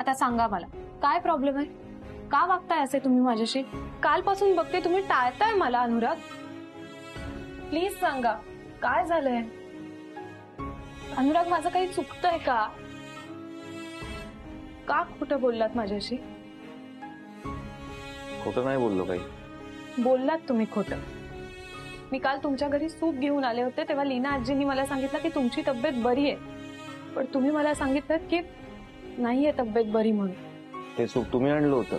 आता सांगा मला काय प्रॉब्लेम आहे? का वागताय असे तुम्ही माझ्याशी? कालपासून बघते तुम्ही टाळताय मला अनुराग. प्लीज सांगा काय झालंय? अनुराग माझं काही चुकतंय का? का खोटं बोललात माझ्याशी? खोटं नाही बोललो काही. बोललात तुम्ही खोटं. मी काल तुमच्या घरी सूप घेऊन आले होते तेव्हा लीना आजींनी मला सांगितलं की तुमची तब्येत बरी आहे, पण तुम्ही मला सांगितलं की नाहीये तब्येत बरी म्हणून. ते सूप तुम्ही आणलं होतं?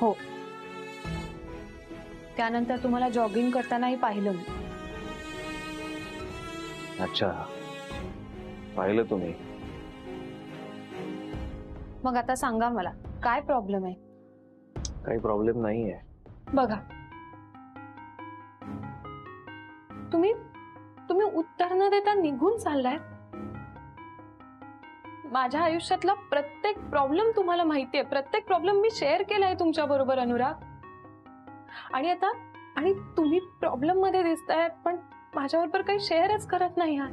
हो. त्यानंतर तुम्हाला जॉगिंग करतानाही पाहिलं मी. अच्छा, पाहिलं तुम्ही. मग आता सांगा मला काय प्रॉब्लेम आहे? काही प्रॉब्लेम नाहीये. बघा तुम्ही तुम्ही उत्तर न देता निघून चाललाय. माझ्या आयुष्यातला प्रत्येक प्रॉब्लेम तुम्हाला माहितीये, प्रत्येक प्रॉब्लेम मी शेअर केलाय तुमच्या बरोबर अनुराग. आणि तुम्ही प्रॉब्लेम मध्ये दिसताय पण माझ्याबरोबर काही शेअरच करत नाही आहात.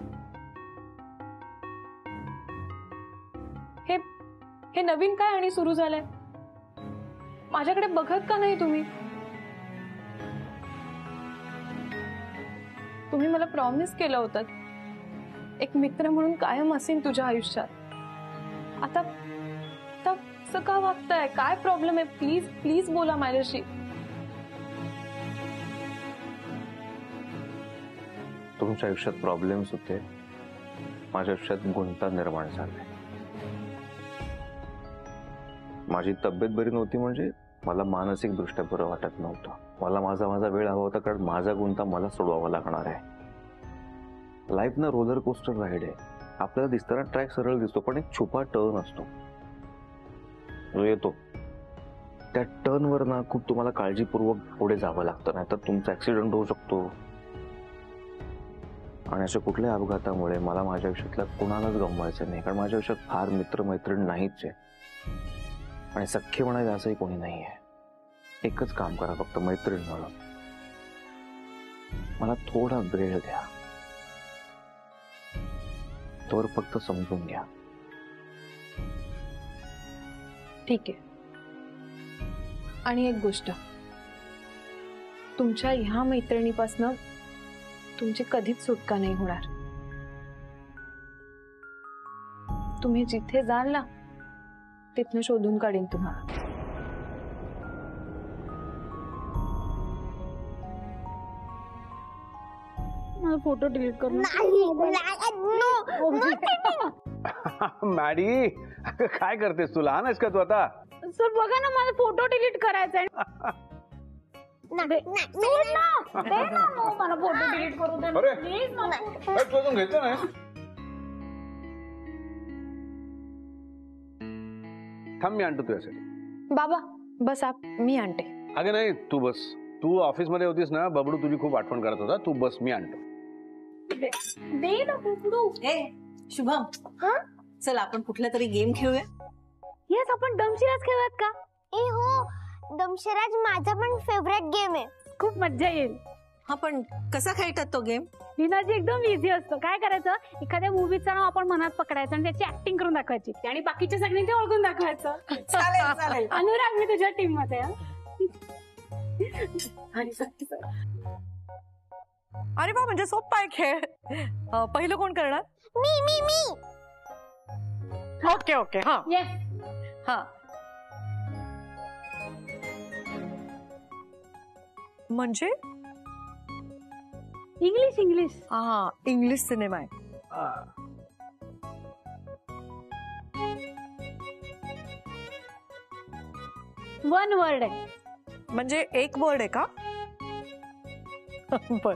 हे नवीन काय आणि सुरू झालंय? माझ्याकडे बघत का नाही तुम्ही? तुम्ही मला प्रॉमिस केलं होतं एक मित्र म्हणून कायम असेन तुझ्या आयुष्यात. आता असं का वागताय? काय प्रॉब्लेम आहे? प्लीज प्लीज बोला माझ्याशी. तुमच्या आयुष्यात प्रॉब्लेम्स होते, माझ्या आयुष्यात गुंता निर्माण झालाय. माझी तब्येत बरी नव्हती म्हणजे मला मानसिक दृष्ट्या बरं वाटत नव्हतं. मला माझा वेळ हवा होता, कारण माझा गुंता मला सोडवावा लागणार आहे. लाईफ ना रोलर कोस्टर राईड आहे. आपल्याला दिसताना ट्रॅक सरळ दिसतो, पण एक छुपा टर्न असतो जो येतो. त्या टर्नवर ना खूप तुम्हाला काळजीपूर्वक पुढे जावं लागतं, नाहीतर तुमचा ऍक्सिडेंट होऊ शकतो. आणि अशा कुठल्याही अपघातामुळे मला माझ्या आयुष्यातल्या कोणालाच गमवायचं नाही, कारण माझ्या आयुष्यात फार मित्र मैत्रीण नाहीच आहे. आणि सख्य म्हणायला असंही कोणी नाहीये. एकच काम करा फक्त मैत्रीण म्हणून, मला थोडा वेळ द्या. तोवर फक्त समजून घ्या. ठीक आहे. आणि एक गोष्ट, तुमच्या ह्या मैत्रिणीपासनं तुमची कधीच सुटका नाही होणार. तुम्ही जिथे जाल ना तिथनं शोधून काढीन तुम्हाला. मला फोटो डिलीट कर. मॅडी काय करतेस? तू लहान आहेस का तू आता? सर बघा ना, मला फोटो डिलीट करायचा आहे. मला फोटो डिलीट करू दे प्लीज. तुझून घेतलं नाही. थांब, मी आणतो तुझ्यासाठी. बाबा बस आप, मी आणते. अगं नाही, तू बस. तू ऑफिस मध्ये होतीस ना, बबडू तुझी खूप आठवण करत होता. तू बस, मी आणतो. दे ना बबडू. शुभम, चल आपण कुठला तरी गेम खेळूया. येस, आपण दमशिराज खेळूयात का? ए हो, दमशराज माझा पण फेवरेट गेम आहे. खूप मज्जा येईल. हा, पण कसा खेळतात तो गेम? लीनाजी एकदम इझी असतो. काय करायचं, एखाद्या मूवीचं नाव आपण मनात पकडायचं आणि त्याची ऍक्टिंग करून दाखवायची आणि बाकीच्या सगळ्यांचे ओळखून दाखवायचं. चालेल चालेल. अनुराग, मी तुझ्या टीम मध्ये. अरे वा, म्हणजे सोपा आहे खेळ. पहिलं कोण करणार? मी. Okay okay. हा येस. हा, म्हणजे इंग्लिश. हा, इंग्लिश सिनेमा आहे. वन वर्ड आहे. म्हणजे एक वर्ड आहे का? बर.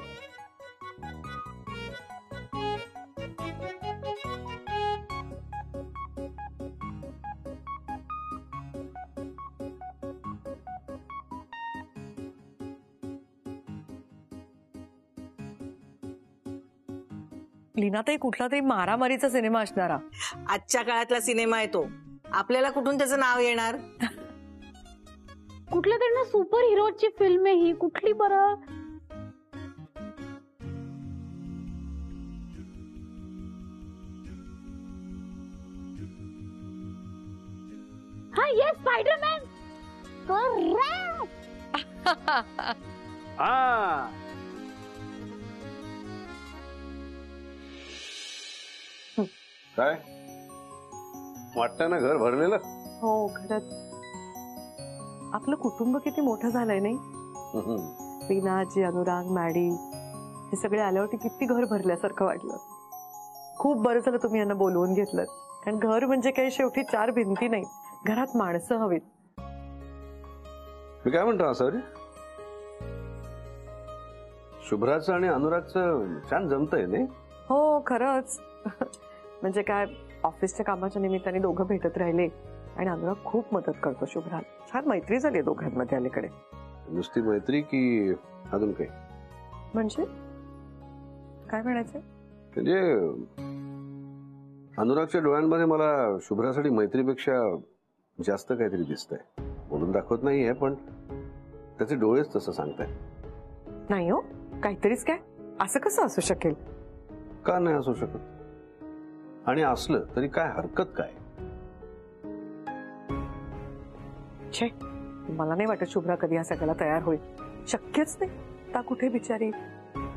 लीनाताई, कुठला तरी मारामारीचा सिनेमा असणारा. आजच्या काळातला सिनेमा आहे तो. आपल्याला कुठून त्याचं नाव येणार? कुठल्या तरी ना सुपर हिरोची फिल्म आहे ही. कुठली बरं? हा ये स्पायडरमॅन करेक्ट. हा काय वाटतंय ना घर भरलेलं. हो खरंच आपलं कुटुंब किती मोठं झालंय नाही. रीना आजी, अनुराग, मॅडी हे सगळे आल्यावरती किती घर भरल्यासारखं वाटलं. खूप बरं झालं तुम्ही यांना बोलवून घेतलं, कारण घर म्हणजे काही शेवटी 4 भिंती नाही, घरात माणसं हवीत. मी काय म्हणतो असं रे, शुभ्राचं आणि अनुरागचं छान जमतंय नाही. हो खरंच. म्हणजे काय, ऑफिसच्या कामाच्या निमित्ताने दोघं भेटत राहिले आणि अनुराग खूप मदत करतो शुभ्रा. छान मैत्री झाली दोघांमध्ये अलीकडे. नुसती मैत्री की अजून काही? म्हणजे काय म्हणायचं? म्हणजे अनुरागच्या डोळ्यांमध्ये मला शुभ्रासाठी मैत्रीपेक्षा जास्त काहीतरी दिसतंय. बोलून दाखवत नाहीये पण त्याचे डोळेच तसं सांगताय. नाही हो, काहीतरीच काय. असं कसं असू शकेल? का नाही असू शकत, आणि असलं तरी काय हरकत काय. छे, मला नाही वाटत शुभ्रा कधी या सगळ्याला तयार होईल. शक्यच नाही. ता कुठे बिचारी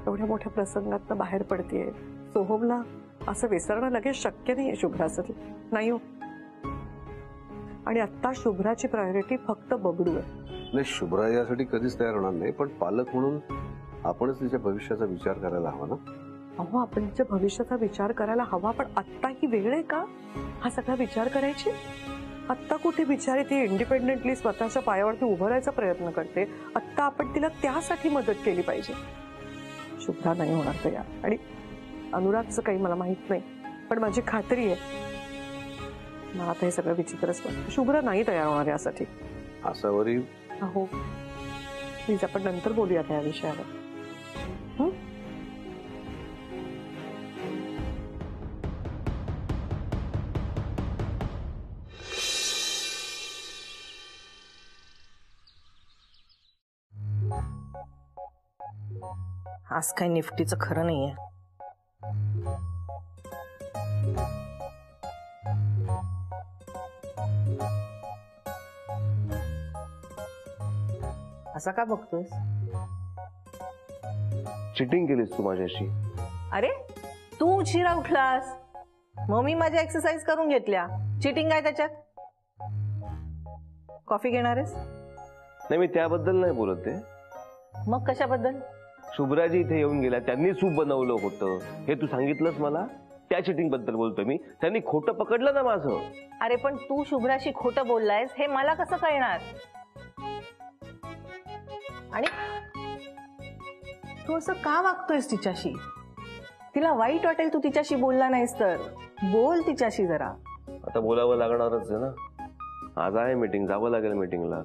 एवढ्या मोठ्या प्रसंगात बाहेर पडतेय. सोहमला असं विसरणं लगेच शक्य नाहीये शुभ्रासाठी. नाही हो. आणि आता शुभ्राची प्रायोरिटी फक्त बबडू आहे. नाही, शुभ्रा यासाठी कधीच तयार होणार नाही, पण पालक म्हणून आपणच तिच्या भविष्याचा विचार करायला हवा ना. अहो, आपण तिच्या भविष्याचा विचार करायला हवा, पण आत्ता ही वेळ आहे का हा सगळा विचार करायची? आत्ता कुठे बिचारी ती इंडिपेंडेंटली स्वतःच्या पायावरती उभं राहायचा प्रयत्न करते. आत्ता आपण तिला त्यासाठी मदत केली पाहिजे. शुभ्रा नाही होणार तयार, आणि अनुरागचं काही मला माहित नाही, पण माझी खात्री आहे मला आता हे सगळं विचित्रच वाटतं. शुभ्रा नाही तयार होणार यासाठी. असं वरी हो प्लीज, आपण नंतर बोलूयात या विषयावर. आज काही निफ्टीचं खरं नाहीये. असा का बघतोयस? चिटिंग केलीस तू माझ्याशी. अरे तू उशिरा उठलास, मग मी माझ्या एक्सरसाइज करून घेतल्या. चिटिंग काय त्याच्यात? कॉफी घेणार आहेस? नाही, मी त्याबद्दल नाही बोलत आहे. मग कशाबद्दल? शुभ्राजी इथे येऊन गेल्या, त्यांनी सूप बनवलं होतं हे तू सांगितलंस मला, त्या चिटिंग बद्दल बोलतोय मी. त्यांनी खोटं पकडलं ना माझं. अरे पण तू शुभ्राशी खोटं बोललायस हे मला कसं कळणार? आणि तू असं का वागतोयस तिच्याशी? तिला वाईट वाटेल तू तिच्याशी बोलला नाहीस तर. बोल तिच्याशी जरा. आता बोलावं लागणारच आहे ना. आज आहे मीटिंग, जावं लागेल मीटिंगला.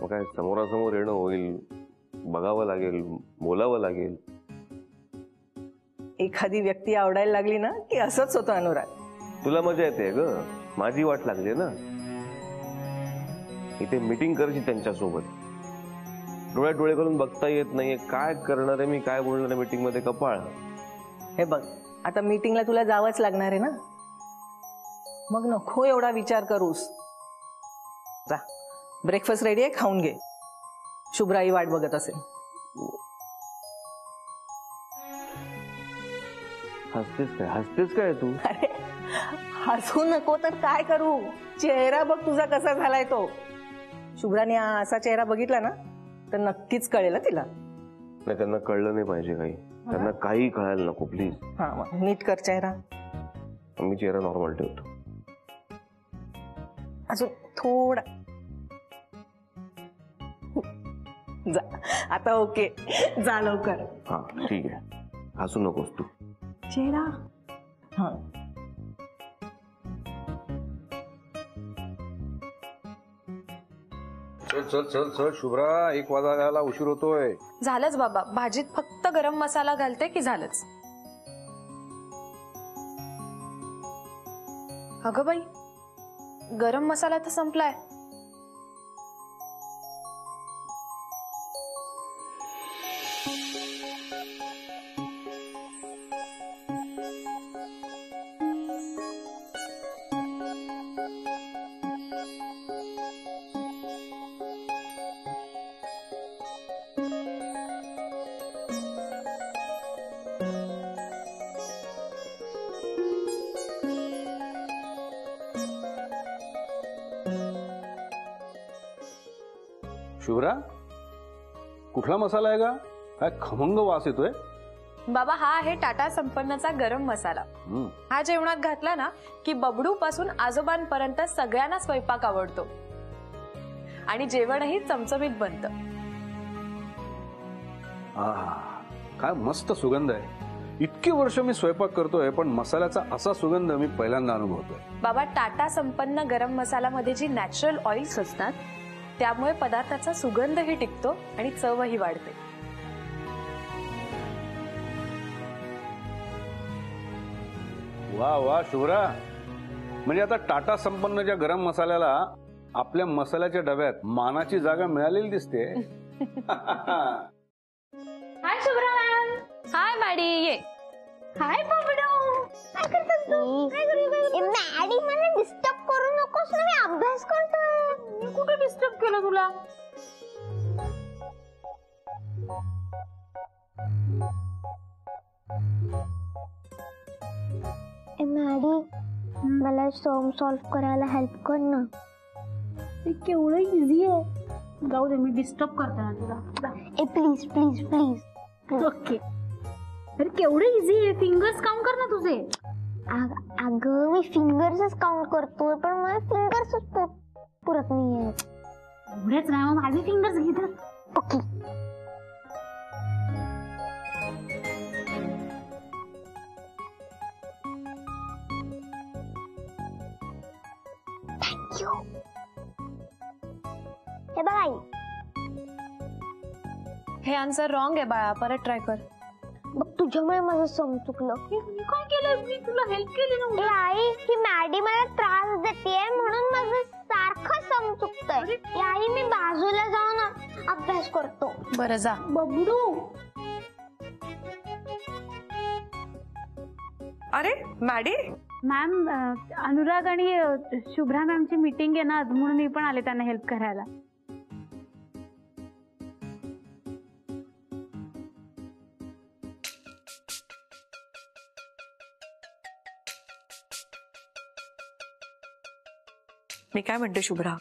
मग काय समोरासमोर येणं होईल, बघावं लागेल, बोलावं लागेल. एखादी व्यक्ती आवडायला लागली ना की असंच होतं अनुराग. तुला मजा येते ग, माझी वाट लागली ना. इथे मीटिंग करायची त्यांच्यासोबत, डोळ्यात डोळे घालून बघता येत नाहीये. काय करणार आहे मी, काय बोलणार आहे मीटिंग मध्ये? कपाळ. हे बघ, आता मीटिंगला तुला जावंच लागणार आहे ना, मग नको एवढा विचार करूस. जा, ब्रेकफास्ट रेडी आहे, खाऊन घे. शुभ्राई वाट बघत असेल. हसतेस काय तू? अरे हसू नको तर काय करू? चेहरा बघ तुझा कसा झालाय तो. शुभ्राने असा चेहरा बघितला ना तर नक्कीच कळेल तिला. नाही, त्यांना कळलं नाही पाहिजे काही. त्यांना काही कळायला नको प्लीज. हा, नीट कर चेहरा. मी चेहरा नॉर्मल ठेवतो. अजून थोडा. जा आता. ओके, जा लवकर. हा ठीक आहे, हसू नकोस तू. चेहरा. हा, चल चल चल चल शुभ्रा, 1 वाजायला उशीर होतोय. झालंच बाबा, भाजीत फक्त गरम मसाला घालते की झालंच. अगं बाई, गरम मसाला तर संपलाय. शुभ्रा, कुठला मसाला आहे का? काय खमंग वास येतोय. बाबा हा आहे टाटा संपन्नचा गरम मसाला. हा जेवणात घातला ना की बबडू पासून आजोबांपर्यंत सगळ्यांना स्वयंपाक आवडतो आणि जेवणही चमचमीत बनतं. काय मस्त सुगंध आहे. इतकी वर्ष मी स्वयंपाक करतोय पण मसाल्याचा असा सुगंध मी पहिल्यांदा अनुभवतोय. बाबा टाटा संपन्न गरम मसाल्यामध्ये जी नॅचरल ऑइल्स असतात त्यामुळे पदार्थाचा सुगंधही टिकतो आणि चवही वाढते. वा वा शुभ्रा, म्हणजे आता टाटा संपन्नच्या गरम मसाल्याला आपल्या मसाल्याच्या डब्यात मानाची जागा मिळालेली दिसते. हाय शुभ्रा मॅम. हाय मॅडी. ये. हाय बबडू. काय करतेस तू? मॅडी मला डिस्टर्ब करू नकोस ना, मी अभ्यास करतोय. मी कुठे डिस्टर्ब केलं तुला? मॅडी मला सम सॉल्व करायला हेल्प कर ना. ते केवढं इझी आहे. जाऊ दे, मी डिस्टर्ब करते ना तुला. Please please please. ओके. अरे केवढं इझी आहे. फिंगर्स काउंट कर ना तुझे. अगं मी फिंगर्सच काउंट करतोय पण मला फिंगर्सच पुरत नाहीये. एवढेच नाही, मग माझे फिंगर्स घेतात. ओके. थँक्यू. हे बघ आई, हे आन्सर रॉंग आहे बाळा. परत ट्राय कर. बघ तुझ्यामुळे माझं सम चुकलं. मी काय केलं? मी तुला हेल्प केली ना. आई ही मॅडी मला त्रास देते म्हणून माझं सारखं सम चुकतंय. आई मी बाजूला जाऊन अभ्यास करतो. बरं जा. बबडू. अरे मॅडी, मॅम अनुराग आणि शुभ्रा मॅमची मीटिंग आहे ना, म्हणून मी पण आले त्यांना हेल्प करायला. मी काय म्हणते शुभ्रा,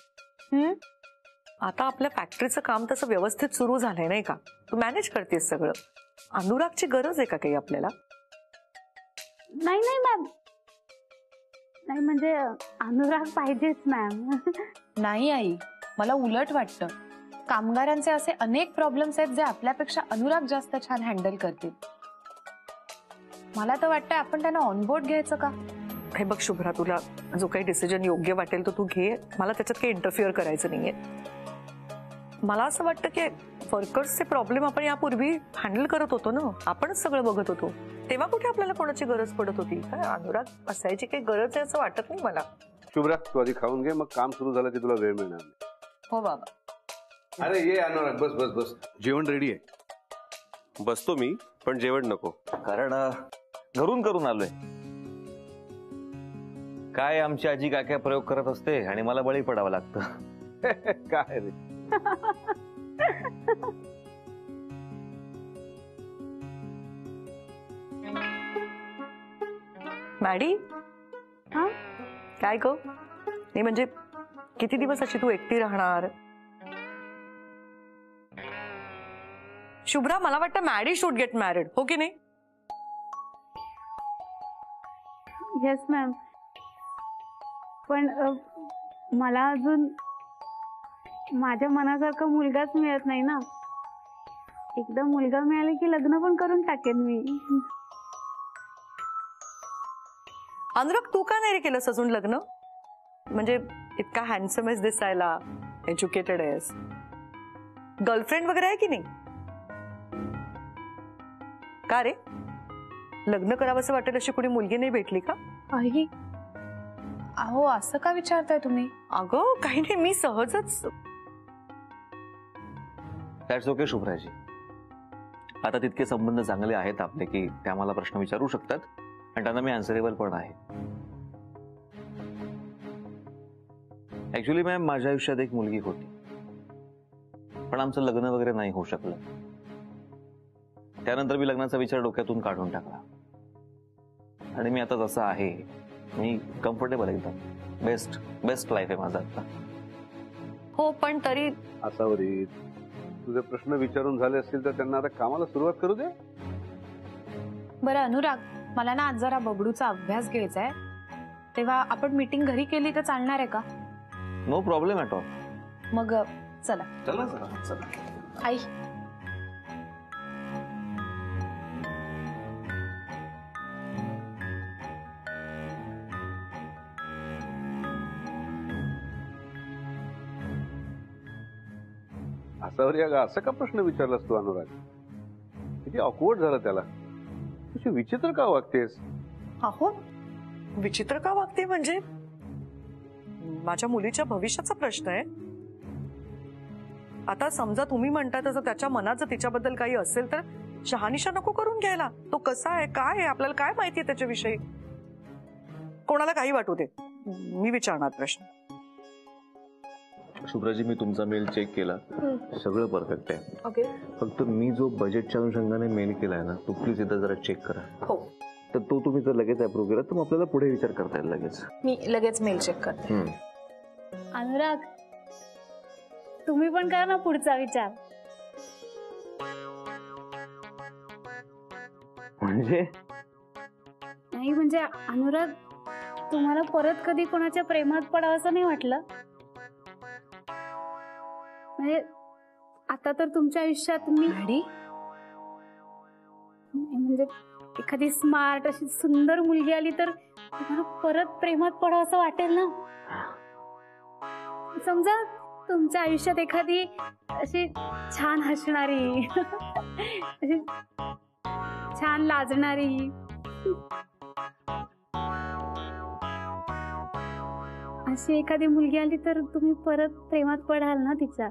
आता आपल्या फॅक्टरीचं काम तसं व्यवस्थित सुरू झालंय नाही का? तू मॅनेज करतेस सगळं. अनुरागची गरज आहे का काही आपल्याला? नाही नाही मॅम, नाही म्हणजे अनुराग पाहिजेच मॅम. नाही आई, मला उलट वाटतं. कामगारांचे असे अनेक प्रॉब्लेम्स आहेत जे आपल्यापेक्षा अनुराग जास्त छान हँडल करतील. मला तर वाटतं आपण त्यांना ऑनबोर्ड घ्यायचं का? हे बघ शुभ्रा, तुला जो काही डिसिजन योग्य वाटेल तो तू घे. मला त्याच्यात काही इंटरफिअर करायचं नाहीये. मला असं वाटतं की वर्कर्सचे प्रॉब्लेम आपण यापूर्वी हँडल करत होतो ना, आपणच सगळं बघत होतो. तेव्हा कुठे आपल्याला कोणाची गरज पडत होती? काय अनुराग असायची काही गरज आहे असं वाटत नाही मला. शुभ्रा, तू आधी खाऊन घे, मग काम सुरू झालं की तुला वेळ मिळणार नाही. हो बाबा. अरे ये अनुराग, बस बस बस, जेवण रेडी आहे. बसतो मी, पण जेवण नको, कारण घरून करून आलोय. काय आमची आजी काय काय प्रयोग करत असते आणि मला बळी पडावं लागतं. काय रे. मॅडी, हा काय गं? नाही म्हणजे किती दिवस अशी तू एकटी राहणार? शुभ्रा, मला वाटतं मॅडी शुड गेट मॅरिड, हो की नाही? येस मॅम, पण मला अजून माझ्या मनासारखा मुलगाच मिळत नाही ना. एकदा मुलगा मिळाला की लग्न पण करून टाकेन मी. अनुराग, तू का नाही रे केलंस अजून लग्न? म्हणजे इतका हँडसम आहेस दिसायला, एज्युकेटेड आहेस, गर्लफ्रेंड वगैरे आहे की नाही? का रे, लग्न करावंसं वाटेल अशी कुणी मुलगी नाही भेटली का? आई, अहो असं का विचारताय तुम्ही? अगं काही नाही, मी सहजच. That's okay Shubhraji. आता तितके संबंध चांगले आहेत आपले की त्या मला प्रश्न विचारू शकतात आणि त्यांना मी आन्सरेबल पण आहे. ऍक्च्युली मॅम, माझ्या आयुष्यात एक मुलगी होती, पण आमचं लग्न वगैरे नाही होऊ शकलं. त्यानंतर मी लग्नाचा विचार डोक्यातून काढून टाकला आणि मी आता जसा आहे, मी कम्फर्टेबल एकदम. बेस्ट लाईफ आहे माझा आता. हो पण तरी असावरी तुझे प्रश्न विचारून झाले असतील तर त्यांना आता कामाला सुरुवात करू दे. बरं अनुराग, मला ना आज जरा बबडूचा अभ्यास घ्यायचा आहे, तेव्हा आपण मीटिंग घरी केली तर चालणार आहे का? No problem at all. मग चला. चला चला चला. आई, असावरी अगं असा का प्रश्न विचारलास तू अनुराग? किती ऑकवर्ड झालं त्याला. तुझी विचित्र का वागतेस? अहो विचित्र का वागते म्हणजे? माझ्या मुलीच्या भविष्याचा प्रश्न आहे. आता समजा तुम्ही म्हणता तसं त्याच्या मनात जर तिच्याबद्दल काही असेल तर शहानिशा नको करून घ्यायला. तो कसा आहे, काय आहे, आपल्याला काय माहितीये त्याच्याविषयी? कोणाला काही वाटू दे, मी विचारणार प्रश्न. शुभ्राजी, मी तुमचा मेल चेक केला, सगळं परफेक्ट आहे. ओके. फक्त मी जो बजेटच्या अनुषंगाने मेल केलाय ना, तो प्लीज एकदा जरा चेक करा. हो, तर तो तुम्ही जर लगेच अप्रूव्ह केला तर मग आपल्याला पुढे विचार करता येईल लगेच. मी लगेच मेल चेक करते. अनुराग, तुम्ही पण करा ना पुढचा विचार. म्हणजे नाही म्हणजे अनुराग, तुम्हाला परत कधी कोणाच्या प्रेमात पडावं असं नाही वाटलं? म्हणजे आता तर तुमच्या आयुष्यात तुम्ही म्हणजे एखादी स्मार्ट अशी सुंदर मुलगी आली तर तुम्हाला परत प्रेमात पडावं असं वाटेल ना. समजा तुमच्या आयुष्यात एखादी अशी छान हसणारी अशी छान लाजणारी अशी एखादी मुलगी आली तर तुम्ही परत प्रेमात पडाल ना तिच्या?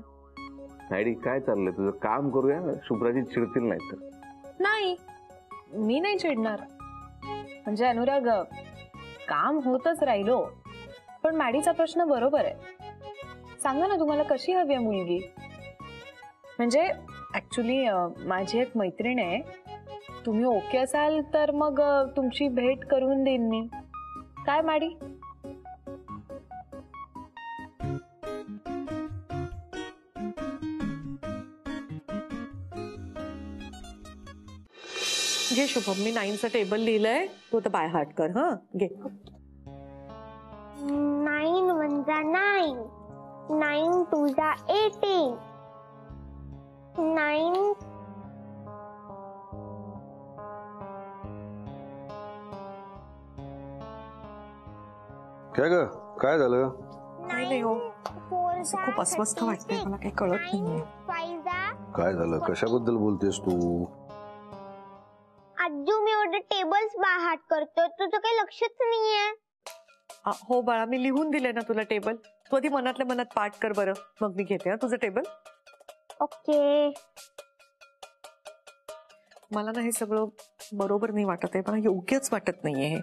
डॅडी काय चाललंय तुझं? काम करूया, शुभ्राजी चिडतील नाही तर. नाही, मी नाही चिडणार. म्हणजे अनुराग, काम होतच राहिलो, पण मॅडीचा प्रश्न बरोबर आहे. सांगा ना, तुम्हाला कशी हवी आहे मुलगी? म्हणजे ऍक्च्युली माझी एक मैत्रीण आहे, तुम्ही ओके असाल तर मग तुमची भेट करून देईन मी. काय मॅडी? घे शुभम, मी 9चं टेबल लिहिलंय, तू तर बाय हार्ट कर. हा घे. 9 म्हणजे 9, 9 2 जा 18, 9 काय ग, काय झालं? नाही हो, खूप अस्वस्थ वाटतंय, मला काही कळत नाहीये. 5 जा. काय झालं? कशाबद्दल बोलतेस तू? आजू, मी एवढे टेबल्स बाहाट करतोय, तुझं काही लक्षच नाहीये. हो बाळा, मी लिहून दिले ना तुला टेबल. तू आधी मनातल्या मनात पाठ कर बरं, मग मी घेते हा तुझं टेबल. ओके. मला ना हे सगळं बरोबर नाही वाटत आहे, मला योग्यच वाटत नाहीये हे.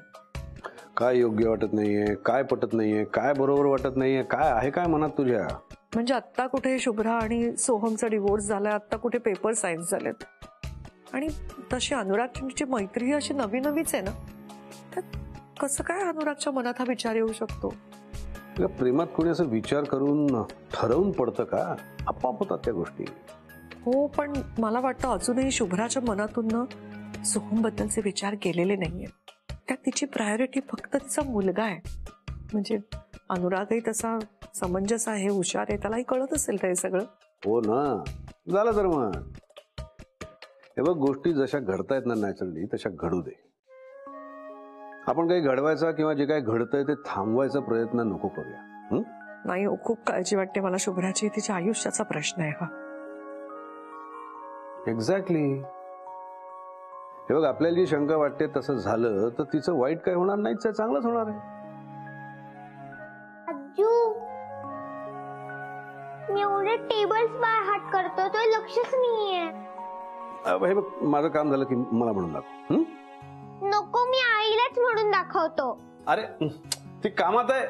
काय योग्य वाटत नाहीये? काय पटत नाहीये? काय बरोबर वाटत नाहीये? काय आहे काय मनात तुझ्या? म्हणजे आत्ता कुठे शुभ्रा आणि सोहमचा डिवोर्स झालाय, आत्ता कुठे पेपर सायन्स झालेत, आणि तशी अनुरागची मैत्री ही अशी नवी नवीच आहे ना, तर कसं काय अनुरागच्या मनात हा विचार येऊ शकतो? प्रेमात कोणी असं विचार करून ठरवून पडतं का? आपोआप होतात त्या गोष्टी. हो, पण मला वाटतं अजूनही शुभ्राच्या मनातून ना सोहम बद्दलचे विचार केलेले नाहीये. त्यात तिची प्रायोरिटी फक्त तिचा मुलगा आहे. म्हणजे अनुरागही तसा समंजस आहे, हुशार आहे, त्यालाही कळत असेल हे सगळं. हो ना, झालं तर मग हे बघ, गोष्टी जशा घडतायत ना नॅचरली तशा घडू दे. आपण काही घडवायचा किंवा जे काही घडतंय ते थांबवायचा प्रयत्न नको करूया. नाही हो, खूप काळजी वाटते मला शुभ्राची. तिच्या आयुष्याचा प्रश्न आहे हा. एक्झॅक्टली. हे बघ, आपल्याला जी शंका वाटते तसं झालं तर तिचं वाईट काय होणार नाहीच आहे, चांगलंच होणार आहे. आजू, मी एवढे टेबल्स बाहाट करतोय, तो लक्षच नाहीये. हे बघ, माझं काम झालं की मला म्हणून दाखव. नको, मी आईलाच म्हणून दाखवतो. अरे ती कामात आहे.